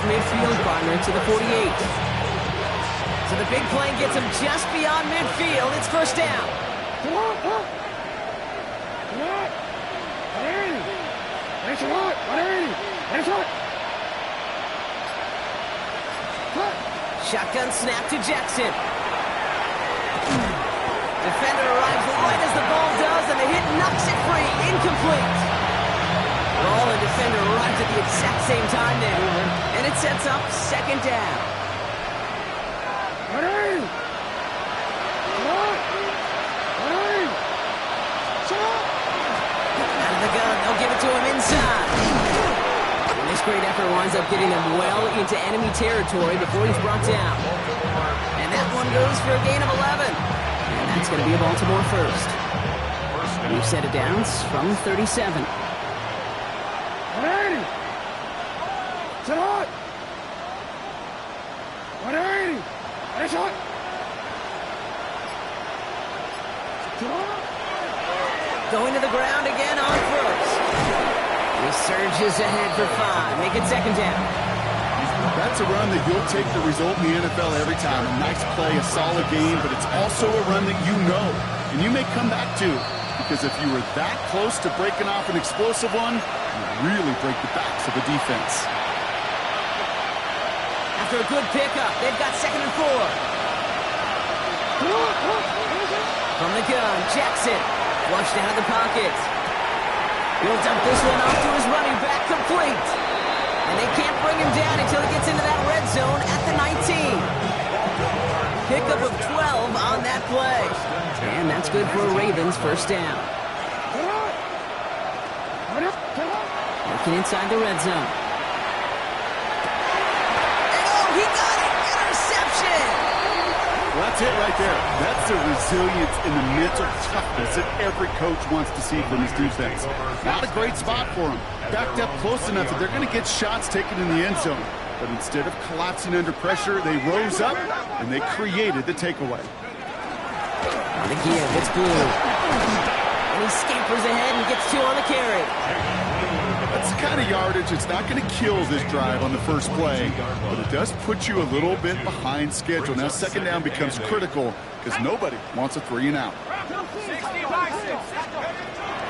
midfield, partner, to the 48. So the big play gets him just beyond midfield. It's first down. Shotgun snap to Jackson. Defender arrives right as the ball does, and the hit knocks it free. Incomplete. Ball and defender arrives at the exact same time there, and it sets up second down. Out of the gun, they'll give it to him inside. And this great effort winds up getting them well into enemy territory before he's brought down. And that one goes for a gain of 11. And that's going to be a Baltimore first. We've set it down from 37. Going to the ground again on first. He surges ahead for 5. Make it second down. That's a run that you'll take the result in the NFL every time. A nice play, a solid game, but it's also a run that you know, and you may come back to. Because if you were that close to breaking off an explosive one, you really break the backs of the defense. After a good pickup, they've got second and 4. From the gun, Jackson. Flushed out of the pocket. He'll dump this one off to his running back, complete. And they can't bring him down until he gets into that red zone at the 19. Pickup of 12 on that play. And that's good for a Ravens first down. Working inside the red zone. And oh, he got it! Interception! Well, that's it right there. That's the resilience and the mental toughness that every coach wants to see from his defense. Not a great spot for him. Backed up close enough that they're going to get shots taken in the end zone. But instead of collapsing under pressure, they rose up and they created the takeaway. And again, it's Blue. And he scampers ahead and gets 2 on the carry. That's the kind of yardage that's not going to kill this drive on the first play, but it does put you a little bit behind schedule. Now second down becomes critical because nobody wants a 3 and out.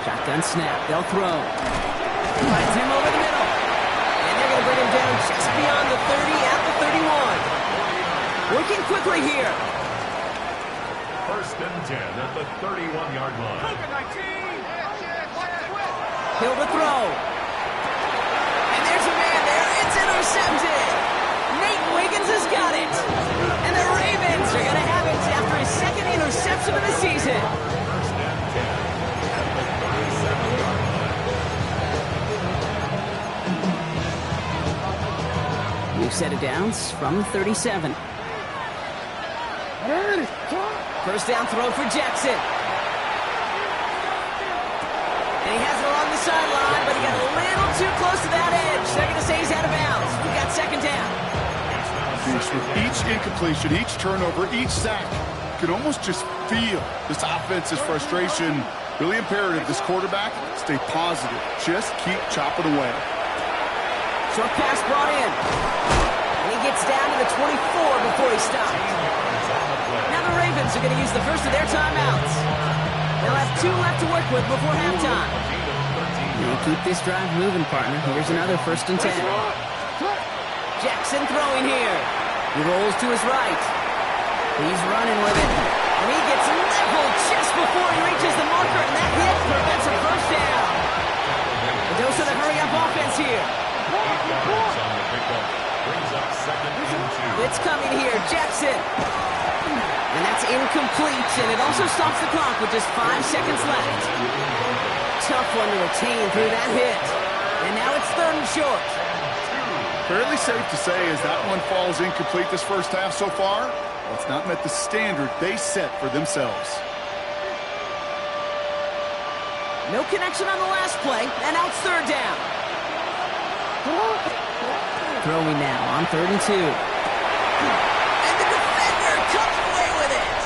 Shotgun snap, they'll throw. Finds him over the middle. And they're going to bring him down just beyond the 30 at the 31. Working quickly here. First and 10 at the 31-yard line. Hill to throw. And there's a man there. It's intercepted. Nate Wiggins has got it. And the Ravens are going to have it after his second interception of the season. First and 10 at the 37-yard line. We've set it down from 37. First down throw for Jackson. And he has it along the sideline, but he got a little too close to that edge. They're going to say he's out of bounds. We've got second down. With each incompletion, each turnover, each sack, you can almost just feel this offense's frustration. Really imperative, this quarterback, stay positive. Just keep chopping away. Short pass brought in. And he gets down to the 24 before he stops. Now the Ravens are going to use the first of their timeouts. They'll have 2 left to work with before halftime. They keep this drive moving, partner. Here's another first and 10. Jackson throwing here. He rolls to his right. He's running with it. And he gets leveled just before he reaches the marker, and that hit prevents a first down. A dose of the hurry-up offense here. It's coming here. Jackson. And that's incomplete, and it also stops the clock with just 5 seconds left. Tough one to retain through that hit. And now it's 3rd and short. Fairly safe to say as that one falls incomplete this first half so far, well, it's not met the standard they set for themselves. No connection on the last play, and now it's 3rd down. Throwing now on 3rd and 2. And the defender comes away with it.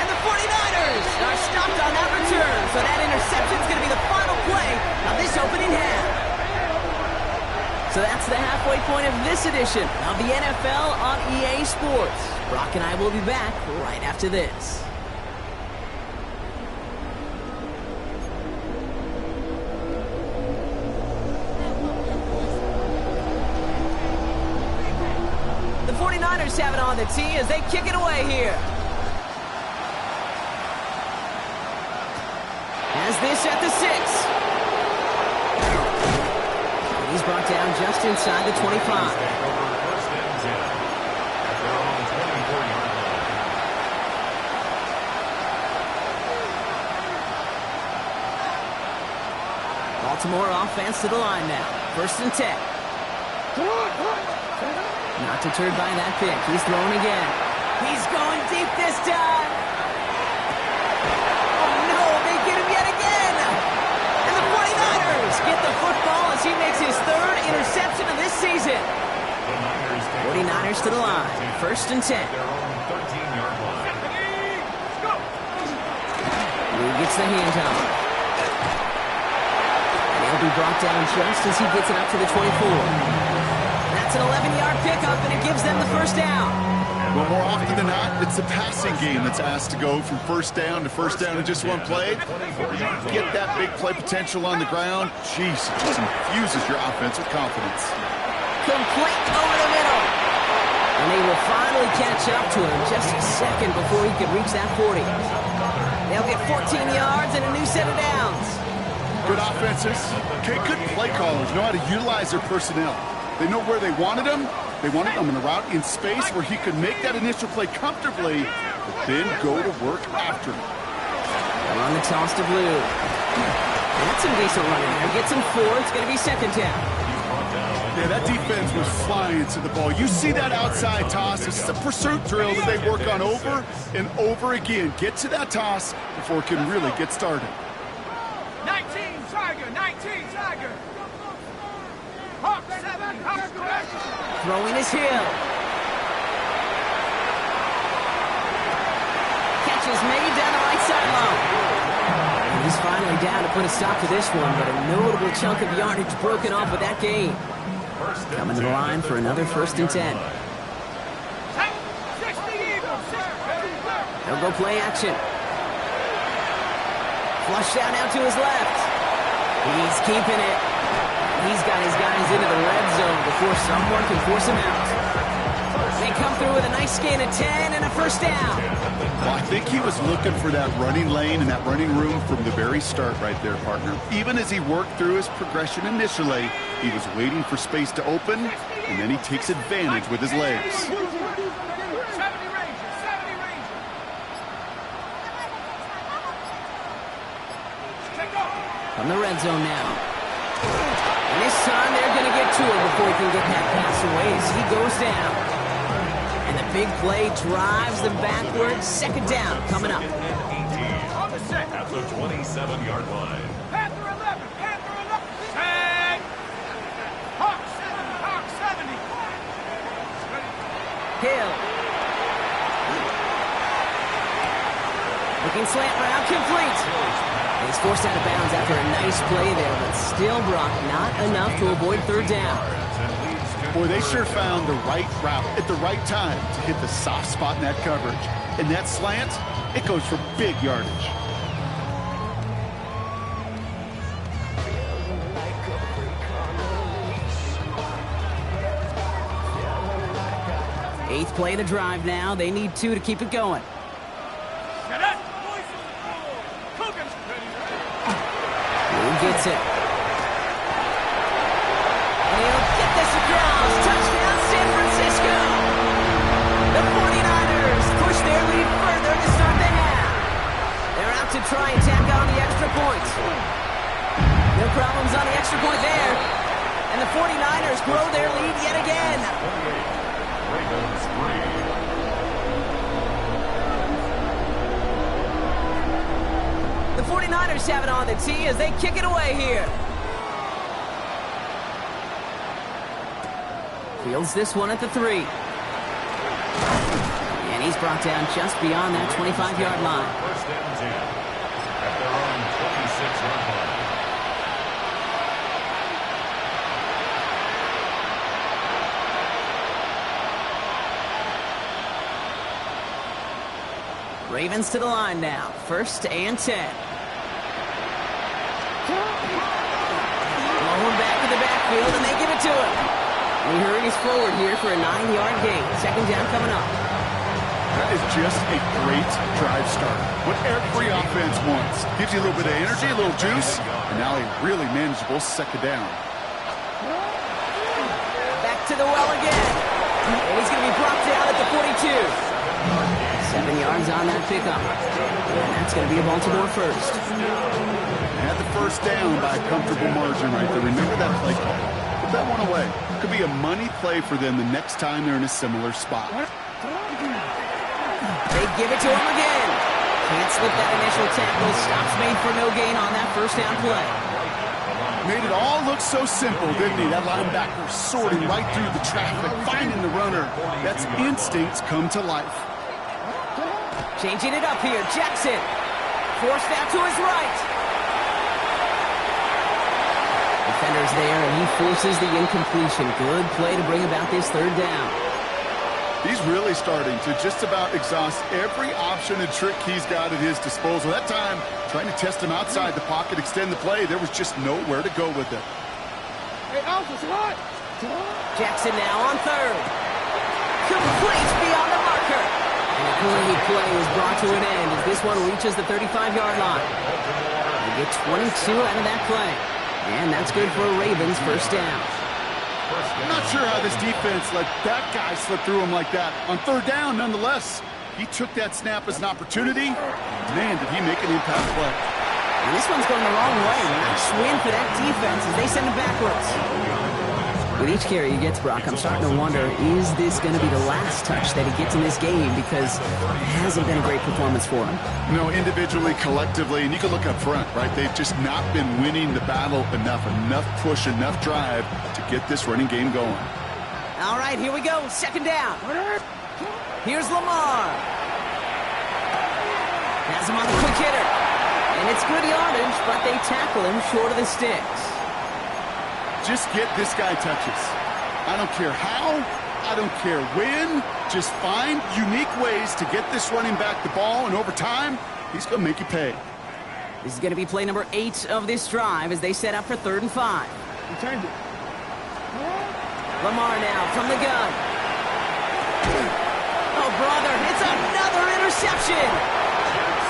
And the 49ers are stopped on that return, so that interception is going to be the final play of this opening half. So that's the halfway point of this edition of the NFL on EA Sports. Brock and I will be back right after this. The 49ers have it on the tee as they kick it away here. Has this at the 6. He's brought down just inside the 25. Baltimore offense to the line now. 1st and 10. Not deterred by that pick. He's thrown again. He's going deep this time. Oh no, they get him yet again. And the 49ers get the football as he makes his 3rd interception of this season. 49ers to the line. 1st and 10. He gets the handoff. And he'll be brought down just as he gets it up to the 24. That's an 11-yard pickup, and it gives them the 1st down. Well, more often than not, it's the passing game that's asked to go from 1st down to 1st down in just one play. Get that big play potential on the ground. Jeez, it just infuses your offense with confidence. Complete over the middle. And they will finally catch up to him just a second before he could reach that 40. They'll get 14 yards and a new set of downs. Good offenses. Okay, good play callers know how to utilize their personnel. They know where they wanted him. They wanted him in a route in space where he could make that initial play comfortably, but then go to work after him. On the toss to Blue. That's some decent running there. Gets him 4. It's going to be 2nd down. Yeah, that defense was flying to the ball. You see that outside toss. It's a pursuit drill that they work on over and over again. Get to that toss before it can really get started. 19 Tiger, 19 Tiger. Hawk 7, Hawk correct. Throwing his heel. Catch is made down the right sideline. And he's finally down to put a stop to this one, but a notable chunk of yardage broken off with that gain. Coming to the line for another 1st and 10. They'll go play action. Flush down out to his left. He's keeping it. He's got his guys into the red zone before someone can force him out. They come through with a nice gain of 10 and a 1st down. Well, I think he was looking for that running lane and that running room from the very start right there, partner. Even as he worked through his progression initially, he was waiting for space to open, and then he takes advantage with his legs. 70 Rangers. From the red zone now. And this time they're going to get to him before he can get that pass away as he goes down. And the big play drives them backwards. 2nd down coming up. On the 6. At the 27-yard line. Panther 11, Panther 11. Tag. Hawk 7, Hawk 70. Hill. Looking slant route complete. He's forced out of bounds after a nice play there, but still, Brock, not enough to avoid 3rd down. Boy, they sure found the right route at the right time to hit the soft spot in that coverage. And that slant, it goes for big yardage. Eighth play of the drive now. They need 2 to keep it going. Who gets it? And he'll get this across. Touchdown, San Francisco. The 49ers push their lead further to start the half. They're out to try and tack on the extra point. No problems on the extra point there. And the 49ers grow their lead yet again. Ravens 3. The 49ers have it on the tee as they kick it away here. Fields this one at the 3. And he's brought down just beyond that 25-yard line. 1st and 10. At their own 26-yard line. Ravens to the line now. 1st and 10. Rolling back to the backfield, and they give it to him. He hurries forward here for a 9-yard gain. 2nd down coming up. That is just a great drive start. What every offense wants. Gives you a little bit of energy, a little juice, and now a really manageable 2nd down. Back to the well again. And he's going to be brought down at the 42. 7 yards on that pickup. And that's going to be a Baltimore first. Had the 1st down by a comfortable margin right there. Remember that play call. Put that one away. Could be a money play for them the next time they're in a similar spot. They give it to him again. Can't slip that initial tackle. Stops made for no gain on that 1st down play. Made it all look so simple, didn't he? That linebacker sorting right through the traffic, finding the runner. That's instincts come to life. Changing it up here. Jackson. Forced out to his right. Defender's there, and he forces the incompletion. Good play to bring about this 3rd down. He's really starting to just about exhaust every option and trick he's got at his disposal. That time, trying to test him outside the pocket, extend the play, there was just nowhere to go with it. Jackson now on 3rd. Complete beyond the marker. And a great play is brought to an end as this one reaches the 35-yard line. They get 22 out of that play. And that's good for a Ravens 1st down. I'm not sure how this defense let that guy slip through him like that. On 3rd down, nonetheless, he took that snap as an opportunity. Man, did he make an impact play. And this one's going the wrong way. Nice win for that defense as they send it backwards. With each carry he gets, Brock, I'm starting to wonder, is this going to be the last touch that he gets in this game? Because it hasn't been a great performance for him. No, individually, collectively, and you can look up front, right? They've just not been winning the battle enough push, enough drive to get this running game going. All right, here we go. 2nd down. Here's Lamar. Has him on the quick hitter. And it's good yardage, but they tackle him short of the sticks. Just get this guy touches. I don't care how, I don't care when. Just find unique ways to get this running back the ball, and over time, he's going to make you pay. This is going to be play number 8 of this drive as they set up for 3rd and 5. Lamar now from the gun. Oh, brother, it's another interception.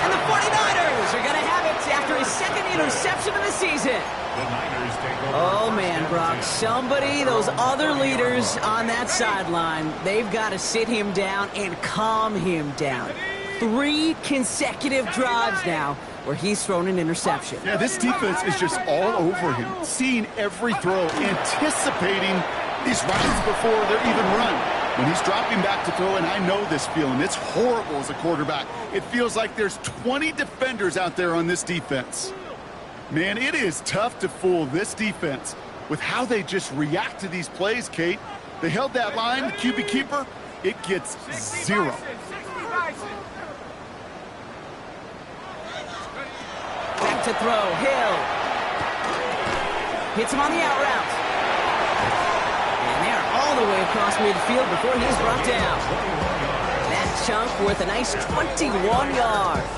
And the 49ers are going to have it after his 2nd interception of the season. Oh, man, Brock, those other leaders on that sideline, they've got to sit him down and calm him down. 3 consecutive drives now where he's thrown an interception. Yeah, this defense is just all over him, seeing every throw, anticipating these runs before they're even run. When he's dropping back to throw, and I know this feeling, it's horrible as a quarterback. It feels like there's 20 defenders out there on this defense. Man, it is tough to fool this defense with how they just react to these plays, Kate. They held that line, the QB keeper, it gets 0. Back to throw, Hill. Hits him on the out route. And they're all the way across midfield before he's brought down. That chunk worth a nice 21 yards.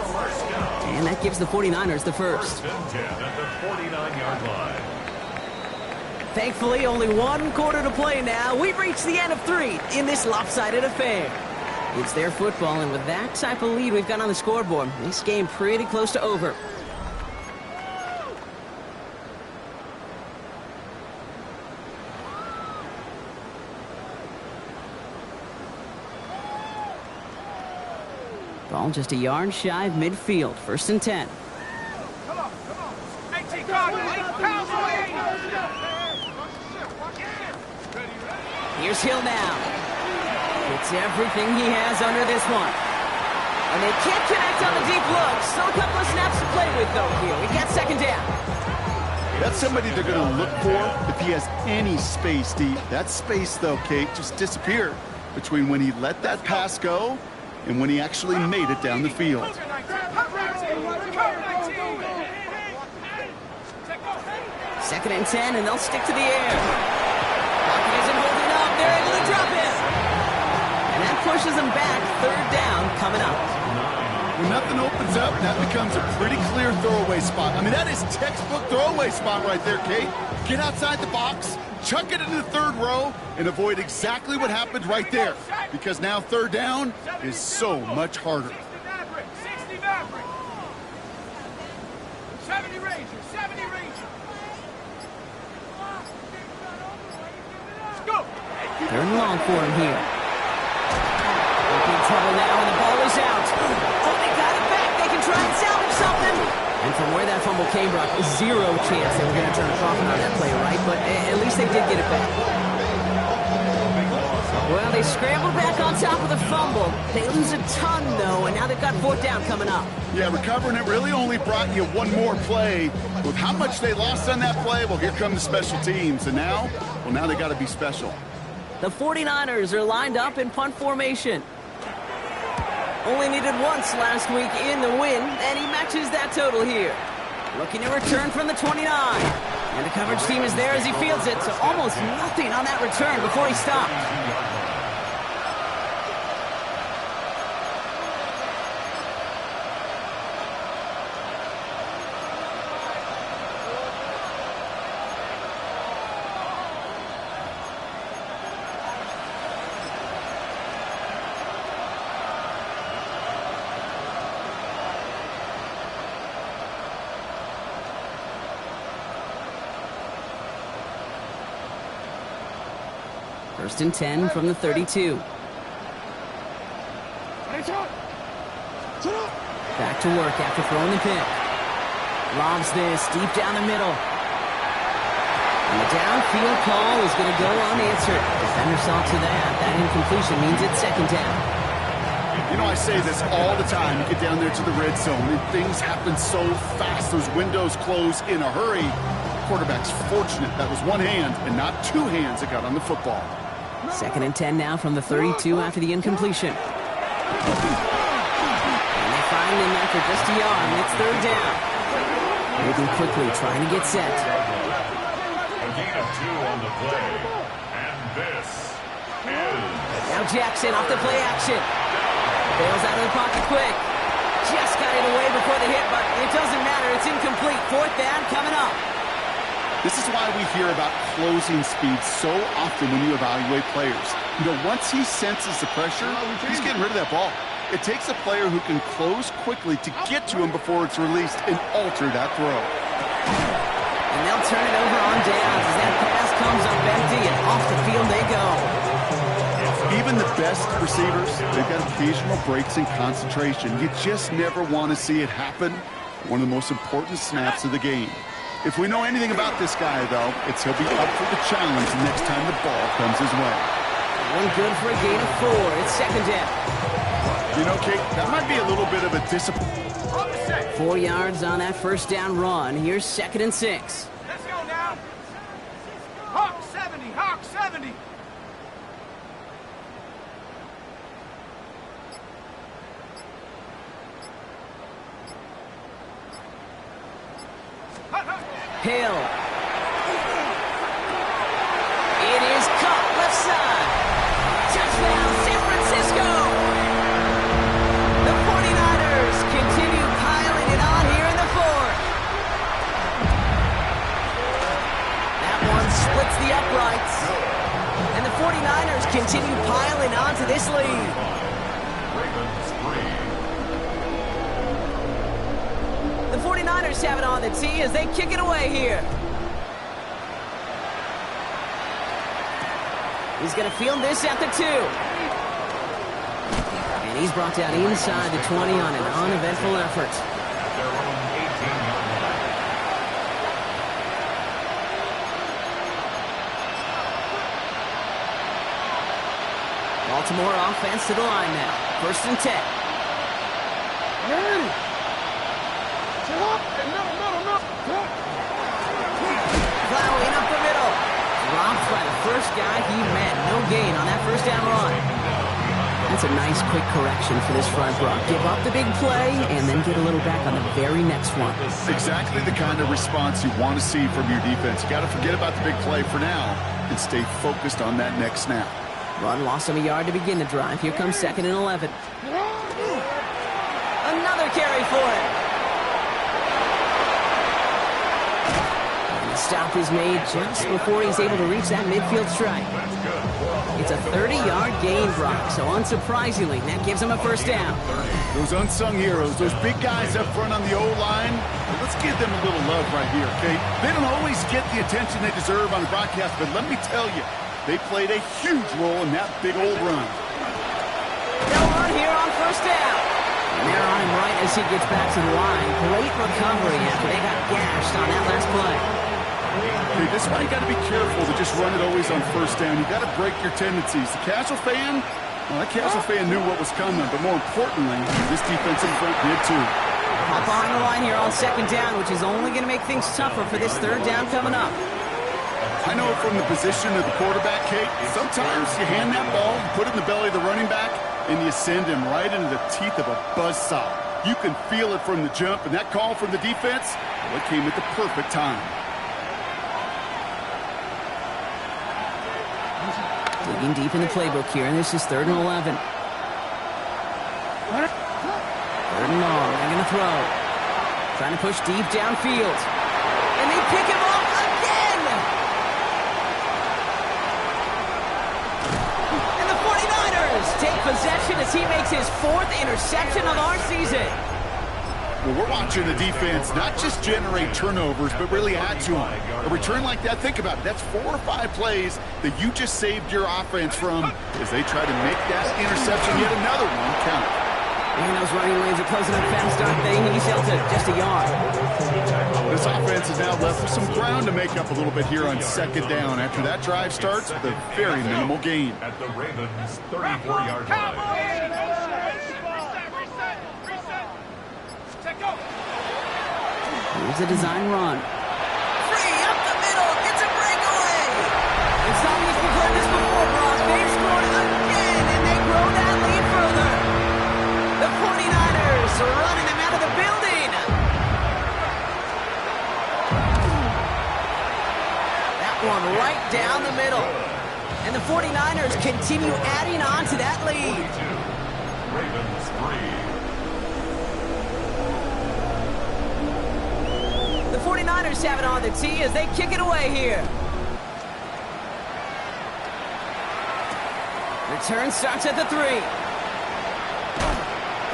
And that gives the 49ers the first. Thankfully, only 1 quarter to play now. We've reached the end of 3 in this lopsided affair. It's their football, and with that type of lead we've got on the scoreboard, this game pretty close to over. Ball just a yard shy of midfield. 1st and 10. Come on. 18 pounds away. Here's Hill now. It's everything he has under this one. And they can't connect on the deep look. Still a couple of snaps to play with, though, here. We got 2nd down. That's somebody they're going to look for if he has any space deep. That space, though, Kate, just disappeared between when he let that pass go and when he actually made it down the field. 2nd and 10, and they'll stick to the air. Pocket isn't holding up. They're able to drop him. And that pushes them back. 3rd down coming up. When nothing opens up, that becomes a pretty clear throwaway spot. I mean, that is textbook throwaway spot right there, Kate. Get outside the box, chuck it into the third row, and avoid exactly what happened right there. Because now third down is so much harder. 60 Maverick. 70 Ranger. 70 Ranger. Go. Third and long for him here. In trouble now, and the ball is out. Oh, they got it back. They can try and salvage something. And from where that fumble came, Brock, zero chance they were going to turn a profit on that play, right? But at least they did get it back. Well, they scrambled back on top of the fumble. They lose a ton, though, and now they've got fourth down coming up. Yeah, recovering it really only brought you one more play. With how much they lost on that play, well, here come the special teams. And now, well, now they got to be special. The 49ers are lined up in punt formation. Only needed once last week in the win, and he matches that total here. Looking to return from the 29. And the coverage team is there as he fields it, so almost nothing on that return before he stopped. First and 10 from the 32. Back to work after throwing the pick. Lobs this deep down the middle. And the downfield call is going to go unanswered. Defender saw to that. That incompletion means it's second down. You know, I say this all the time. You get down there to the red zone, and things happen so fast. Those windows close in a hurry. Quarterback's fortunate that was one hand and not two hands that got on the football. Second and 10 now from the 32 after the incompletion. And they find him after just a yard, and it's third down. Moving quickly, trying to get set. A gain of 2 on the play. And this is... Now Jackson off the play action. Bails out of the pocket quick. Just got it away before the hit, but it doesn't matter. It's incomplete. Fourth down coming up. This is why we hear about closing speed so often when you evaluate players. You know, once he senses the pressure, he's getting rid of that ball. It takes a player who can close quickly to get to him before it's released and alter that throw. And they'll turn it over on downs as that pass comes up empty, and off the field they go. Even the best receivers, they've got occasional breaks in concentration. You just never want to see it happen. One of the most important snaps of the game. If we know anything about this guy, though, it's he'll be up for the challenge the next time the ball comes his way. One good for a gain of 4. It's second down. You know, Kate, that might be a little bit of a disappointment. 4 yards on that first down run. Here's second and 6. Let's go now. Hawk 70. Hawk 70. Hill. It is caught left side. Touchdown, San Francisco. The 49ers continue piling it on here in the fourth. That one splits the uprights. And the 49ers continue piling on to this lead. Ravens 3. The 49ers have it on the tee as they kick it away here. He's going to field this at the 2. And he's brought down inside the 20 on an uneventful effort. At their own 18-yard line. Baltimore offense to the line now. First and 10. Plowing up the middle. Dropped by the first guy he met. No gain on that first down run. That's a nice quick correction for this front, Brock. Give up the big play and then get a little back on the very next one. Exactly the kind of response you want to see from your defense. You got to forget about the big play for now and stay focused on that next snap. Run lost him a yard to begin the drive. Here comes second and 11. Another Another carry for him. And the stop is made just before he's able to reach that midfield strike. It's a 30-yard gain, Brock, so unsurprisingly, that gives him a first down. Those unsung heroes, those big guys up front on the O-line, let's give them a little love right here, okay? They don't always get the attention they deserve on the broadcast, but let me tell you, they played a huge role in that big old run. They'll run here on first down. And they're on him right as he gets back to the line. Great recovery after they got gashed on that last play. Okay, this is why you got to be careful to just run it always on first down. You got to break your tendencies. The casual fan, well, that casual fan knew what was coming, but more importantly, this defensive front did too. Up behind the line here on second down, which is only going to make things tougher for this third down coming up. I know from the position of the quarterback, Kate, sometimes you hand that ball, you put it in the belly of the running back, and you send him right into the teeth of a buzzsaw. You can feel it from the jump, and that call from the defense, well, it came at the perfect time. Digging deep in the playbook here, and this is 3rd and 11. 3rd and long, they're going to throw. Trying to push deep downfield. And they pick him off again! And the 49ers take possession as he makes his 4th interception of our season. Well, we're watching the defense not just generate turnovers, but really add to them. A return like that, think about it. That's 4 or 5 plays that you just saved your offense from as they try to make that interception yet another one count. And those running lanes are closing up fast. Start thing. He's held to just a yard. This offense is now left with some ground to make up a little bit here on second down. After that drive starts with a very minimal gain. At the Ravens' 34-yard line. Here's a design run. Free up the middle. It's a breakaway. It's not like we've heard this before, Brock. They've scored again, and they grow that lead further. The 49ers are running him out of the building. That one right down the middle. And the 49ers continue adding on to that lead. Ravens 3. The 49ers have it on the tee as they kick it away here. Return starts at the 3.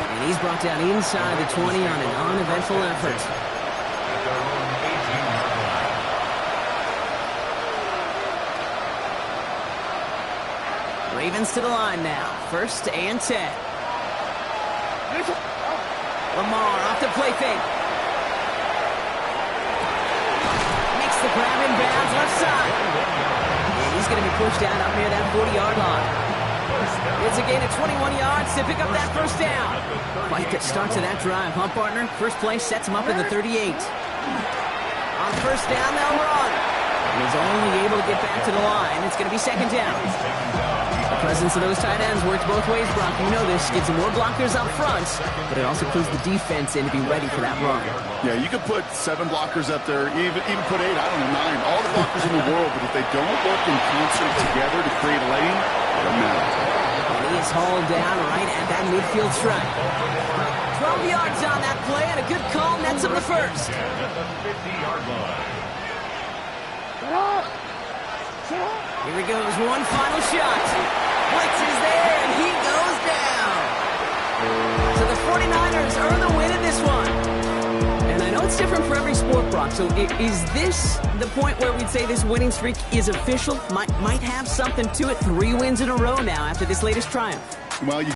And he's brought down inside the 20 on an uneventful effort. At their own 18-yard line. Ravens to the line now. 1st and 10. Lamar off the play fake. The grab in bounds left side. And he's going to be pushed down up near that 40-yard line. It's a gain of 21 yards to pick up that first down. Quite the start to that drive, huh, partner? First play sets him up in the 38. On first down, they'll run. And he's only able to get back to the line. It's going to be second down. The presence of those tight ends works both ways, Brock. You know this. Gives them more blockers up front, but it also clues the defense in to be ready for that run. Yeah, you could put 7 blockers up there, even put 8, I don't know, 9, all the blockers in the world, but if they don't work in concert together to create a lane, it doesn't matter. And he is hauled down right at that midfield strike. 12 yards on that play, and a good call nets him the first. At the 50-yard line. Here he goes, one final shot. Blitz is there, and he goes down. So the 49ers earn the win in this one. And I know it's different for every sport, Brock. So is this the point where we'd say this winning streak is official? Might have something to it. 3 wins in a row now after this latest triumph. Well, you